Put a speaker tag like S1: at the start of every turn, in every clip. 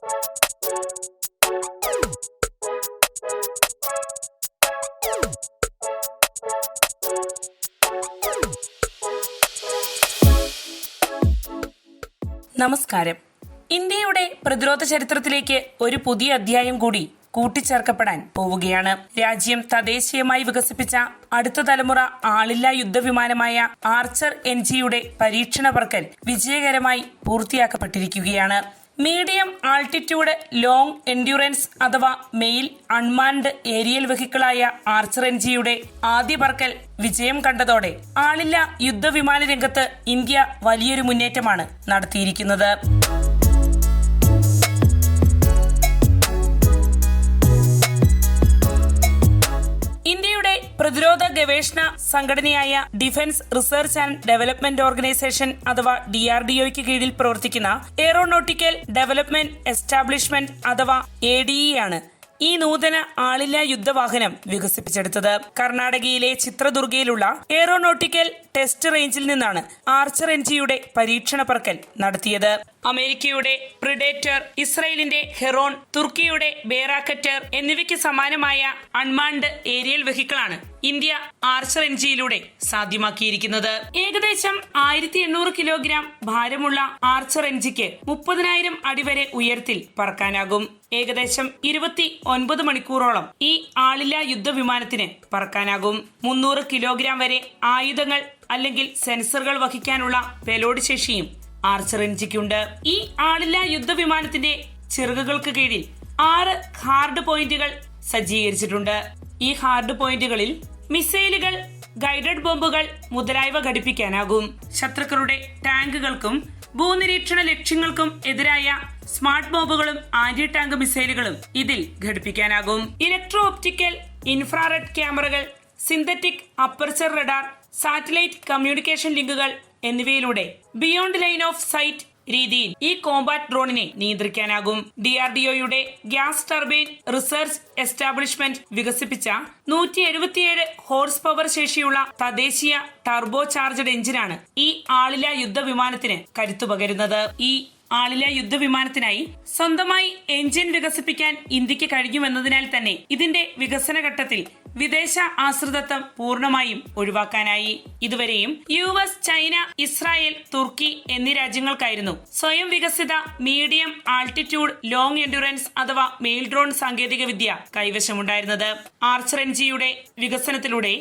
S1: നമസ്കാരം. ഇന്ത്യയുടെ പ്രതിരോധ ചരിത്രത്തിലേക്ക് ഒരു പുതിയ അധ്യായം കൂടി കൂട്ടിച്ചേർക്കപ്പെടാൻ പോവുകയാണ്. രാജ്യം തദ്ദേശീയമായി വികസിപ്പിച്ച അടുത്ത തലമുറ ആളില്ലാ യുദ്ധവിമാനമായ ആർച്ചർ NG-യുടെ പരീക്ഷണ പറക്കൽ വിജയകരമായി പൂർത്തിയാക്കപ്പെട്ടിരിക്കുകയാണ്. മീഡിയം ആൾട്ടിറ്റ്യൂഡ് ലോങ് എൻഡ്യൂറൻസ് അഥവാ മെയിൽ അൺമാൻഡ് ഏരിയൽ വെഹിക്കിളായ ആർച്ചർ NG-യുടെ ആദ്യ പറക്കൽ വിജയം കണ്ടതോടെ ആളില്ലാ യുദ്ധവിമാന രംഗത്ത് ഇന്ത്യ വലിയൊരു മുന്നേറ്റമാണ് നടത്തിയിരിക്കുന്നത്. ഇന്ത്യയുടെ പ്രതിരോധ ഗവേഷണ സംഘടനയായ defence research and development organisation അഥവാ DRDOയ്ക്ക് കീഴിൽ പ്രവർത്തിക്കുന്ന എയ്റോനോട്ടിക്കൽ ഡെവലപ്മെന്റ് എസ്റ്റാബ്ലിഷ്മെന്റ് അഥവാ ADE ആണ് ഈ നൂതന ആളില്ലാ യുദ്ധവാഹനം വികസിപ്പിച്ചെടുത്തത്. കർണാടകയിലെ ചിത്രദുർഗയിലുള്ള എയ്റോനോട്ടിക്കൽ ടെസ്റ്റ് റേഞ്ചിൽ നിന്നാണ് ആർച്ചർ NG-യുടെ പരീക്ഷണ പറക്കൽ നടത്തിയത്. അമേരിക്കയുടെ പ്രിഡേറ്റർ, ഇസ്രയേലിന്റെ ഹെറോൺ, തുർക്കിയുടെ ബേറാക്കറ്റർ എന്നിവയ്ക്ക് സമാനമായ അൺമാൻഡ് ഏരിയൽ വെഹിക്കിളാണ് ഇന്ത്യ ആർച്ചർ NG-യിലൂടെ സാധ്യമാക്കിയിരിക്കുന്നത്. ഏകദേശം 1800 കിലോഗ്രാം ഭാരമുള്ള ആർച്ചർ NG-ക്ക് 30,000 അടി വരെ ഉയരത്തിൽ പറക്കാനാകും. ഏകദേശം 29 മണിക്കൂറോളം ഈ ആളില്ലാ യുദ്ധവിമാനത്തിന് പറക്കാനാകും. 300 കിലോഗ്രാം വരെ ആയുധങ്ങൾ അല്ലെങ്കിൽ സെൻസറുകൾ വഹിക്കാനുള്ള പേലോഡ് ശേഷിയും ആർച്ചർ NG-ക്കുണ്ട്. ഈ ആളില്ലാ യുദ്ധവിമാനത്തിന്റെ ചിറകുകൾക്ക് കീഴിൽ 6 ഹാർഡ് പോയിന്റുകൾ സജ്ജീകരിച്ചിട്ടുണ്ട്. ഈ ഹാർഡ് പോയിന്റുകളിൽ മിസൈലുകൾ, ഗൈഡഡ് ബോംബുകൾ മുതലായവ ഘടിപ്പിക്കാനാകും. ശത്രുക്കളുടെ ടാങ്കുകൾക്കും ഭൂനിരീക്ഷണ ലക്ഷ്യങ്ങൾക്കും എതിരായ സ്മാർട്ട് ബോംബുകളും ആന്റി ടാങ്ക് മിസൈലുകളും ഇതിൽ ഘടിപ്പിക്കാനാകും. ഇലക്ട്രോ ഒപ്റ്റിക്കൽ, ഇൻഫ്രാറെഡ് ക്യാമറകൾ, synthetic aperture radar, satellite communication ലിങ്കുകൾ എന്നിവയിലൂടെ ബിയോണ്ട് ലൈൻ ഓഫ് സൈറ്റ് രീതിയിൽ ഈ കോമ്പാറ്റ് ഡ്രോണിനെ നിയന്ത്രിക്കാനാകും. DRDOയുടെ ഗ്യാസ് ടർബൈൻ റിസർച്ച് എസ്റ്റാബ്ലിഷ്മെന്റ് വികസിപ്പിച്ച 177 ഹോഴ്സ് പവർ ശേഷിയുള്ള തദ്ദേശീയ ടർബോ ചാർജഡ് എഞ്ചിനാണ് ഈ ആളില്ലാ യുദ്ധവിമാനത്തിന് കരുത്തു പകരുന്നത്. ഈ ആളില്ലാ യുദ്ധവിമാനത്തിനായി സ്വന്തമായി എഞ്ചിൻ വികസിപ്പിക്കാൻ ഇന്ത്യക്ക് കഴിയുമെന്നതിനാൽ തന്നെ ഇതിന്റെ വികസന ഘട്ടത്തിൽ വിദേശ ആശ്രിതത്വം പൂർണ്ണമായും ഒഴിവാക്കാനായി. ഇതുവരെയും US, ചൈന, ഇസ്രായേൽ, തുർക്കി എന്നീ രാജ്യങ്ങൾക്കായിരുന്നു സ്വയം വികസിത മീഡിയം ആൾട്ടിറ്റ്യൂഡ് ലോങ് എൻഡ്യൂറൻസ് അഥവാ മെയിൽ ഡ്രോൺ സാങ്കേതിക വിദ്യ കൈവശമുണ്ടായിരുന്നത്. ആർച്ചർ NG-യുടെ വികസനത്തിലൂടെ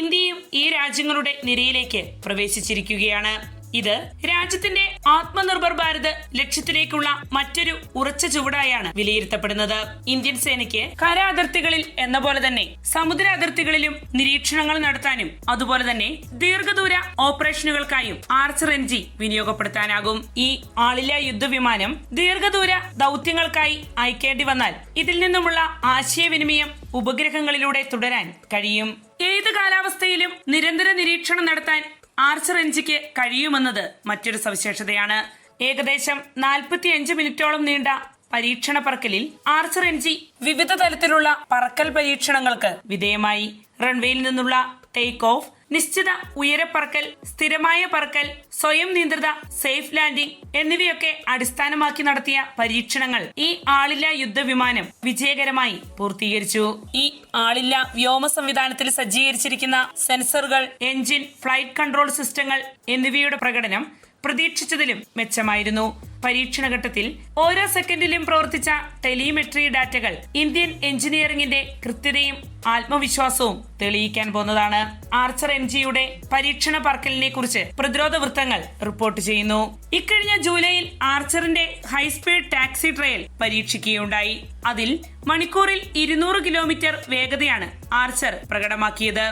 S1: ഇന്ത്യയും ഈ രാജ്യങ്ങളുടെ നിരയിലേക്ക് പ്രവേശിച്ചിരിക്കുകയാണ്. ഇത് രാജ്യത്തിന്റെ ആത്മനിർഭർ ഭാരത് ലക്ഷ്യത്തിലേക്കുള്ള മറ്റൊരു ഉറച്ച ചുവടായാണ് വിലയിരുത്തപ്പെടുന്നത്. ഇന്ത്യൻ സേനയ്ക്ക് കര അതിർത്തികളിൽ എന്ന പോലെ തന്നെ സമുദ്ര അതിർത്തികളിലും നിരീക്ഷണങ്ങൾ നടത്താനും അതുപോലെ തന്നെ ദീർഘദൂര ഓപ്പറേഷനുകൾക്കായും ആർച്ചർ NG വിനിയോഗപ്പെടുത്താനാകും. ഈ ആളില്ലാ യുദ്ധവിമാനം ദീർഘദൂര ദൗത്യങ്ങൾക്കായി അയക്കേണ്ടി വന്നാൽ ഇതിൽ നിന്നുമുള്ള ആശയവിനിമയം ഉപഗ്രഹങ്ങളിലൂടെ തുടരാൻ കഴിയും. ഏത് കാലാവസ്ഥയിലും നിരന്തര നിരീക്ഷണം നടത്താൻ ആർച്ചർ NG-ക്ക് കഴിയുമെന്നത് മറ്റൊരു സവിശേഷതയാണ്. ഏകദേശം 45 മിനിറ്റോളം നീണ്ട പരീക്ഷണ പറക്കലിൽ ആർച്ചർ NG വിവിധ തരത്തിലുള്ള പറക്കൽ പരീക്ഷണങ്ങൾക്ക് വിധേയമായി. റൺവേയിൽ നിന്നുള്ള ടേക്ക് ഓഫ്, നിശ്ചിത ഉയരപ്പറക്കൽ, സ്ഥിരമായ പറക്കൽ, സ്വയം നിയന്ത്രിത സേഫ് ലാൻഡിംഗ് എന്നിവയൊക്കെ അടിസ്ഥാനമാക്കി നടത്തിയ പരീക്ഷണങ്ങൾ ഈ ആളില്ലാ യുദ്ധവിമാനം വിജയകരമായി പൂർത്തീകരിച്ചു. ഈ ആളില്ലാ വ്യോമ സംവിധാനത്തിൽ സജ്ജീകരിച്ചിരിക്കുന്ന സെൻസറുകൾ, എഞ്ചിൻ, ഫ്ലൈറ്റ് കൺട്രോൾ സിസ്റ്റങ്ങൾ എന്നിവയുടെ പ്രകടനം പ്രതീക്ഷിച്ചതിലും മെച്ചമായിരുന്നു. പരീക്ഷണഘട്ടത്തിൽ ഓരോ സെക്കൻഡിലും പ്രവർത്തിച്ച ടെലിമെട്രി ഡാറ്റകൾ ഇന്ത്യൻ എഞ്ചിനീയറിംഗിന്റെ കൃത്യതയും ആത്മവിശ്വാസവും തെളിയിക്കാൻ പോകുന്നതാണ്. ആർച്ചർ NG-യുടെ പരീക്ഷണ പറക്കലിനെ കുറിച്ച് പ്രതിരോധ വൃത്തങ്ങൾ റിപ്പോർട്ട് ചെയ്യുന്നു. ഇക്കഴിഞ്ഞ ജൂലൈയിൽ ആർച്ചറിന്റെ ഹൈസ്പീഡ് ടാക്സി ട്രയൽ പരീക്ഷിക്കുകയുണ്ടായി. അതിൽ മണിക്കൂറിൽ 200 കിലോമീറ്റർ വേഗതയാണ് ആർച്ചർ പ്രകടമാക്കിയത്.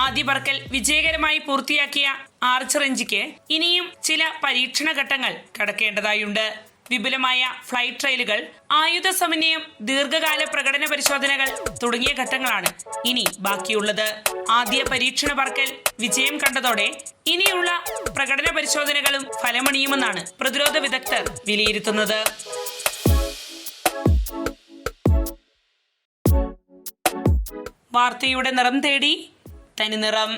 S1: ആദ്യ പറക്കൽ വിജയകരമായി പൂർത്തിയാക്കിയ ആർച്ചർ NG-ക്ക് ഇനിയും ചില പരീക്ഷണ ഘട്ടങ്ങൾ കടക്കേണ്ടതായുണ്ട്. വിപുലമായ ഫ്ലൈറ്റ് ട്രയലുകൾ, ആയുധ സമന്വയം, ദീർഘകാല പ്രകടന പരിശോധനകൾ തുടങ്ങിയ ഘട്ടങ്ങളാണ് ഇനി ബാക്കിയുള്ളത്. ആദ്യ പരീക്ഷണ പറക്കൽ വിജയം കണ്ടതോടെ ഇനിയുള്ള പ്രകടന പരിശോധനകളും ഫലമണിയുമെന്നാണ് പ്രതിരോധ വിദഗ്ധർ വിലയിരുത്തുന്നത്. വാർത്തയുടെ നിറം തേടി തനി നിറം.